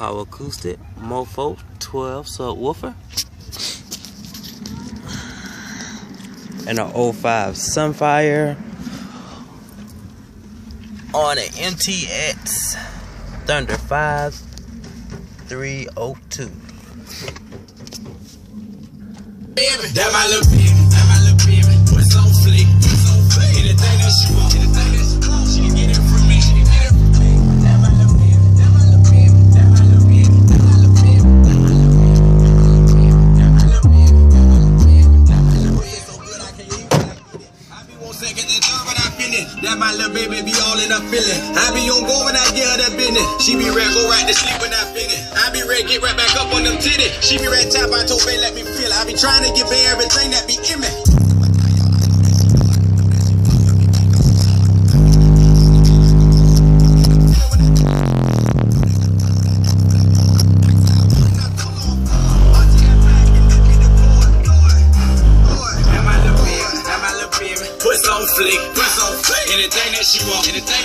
power acoustic, Mofo 12 subwoofer, and an 05 Sunfire on an MTX Thunder 5302. That my little baby, that my little baby. What's on flick, what's on flick? Anything that she want, anything that she want, she can get it from me, she can get it from me. That my little baby, that my little baby, that my little baby, that my little baby, that my little baby, that my little baby, that my little baby, that my little baby, so good I can't even. I be 1 second and third when I finish. That my little baby be all in her feeling. I be on go when I get her that business. She be ready go right to sleep when I finish. I be ready get right back up on them titties. She be ready tap I told baby let me feel it. I be trying to give her everything that be in me. Puts on flick, anything that she want, anything that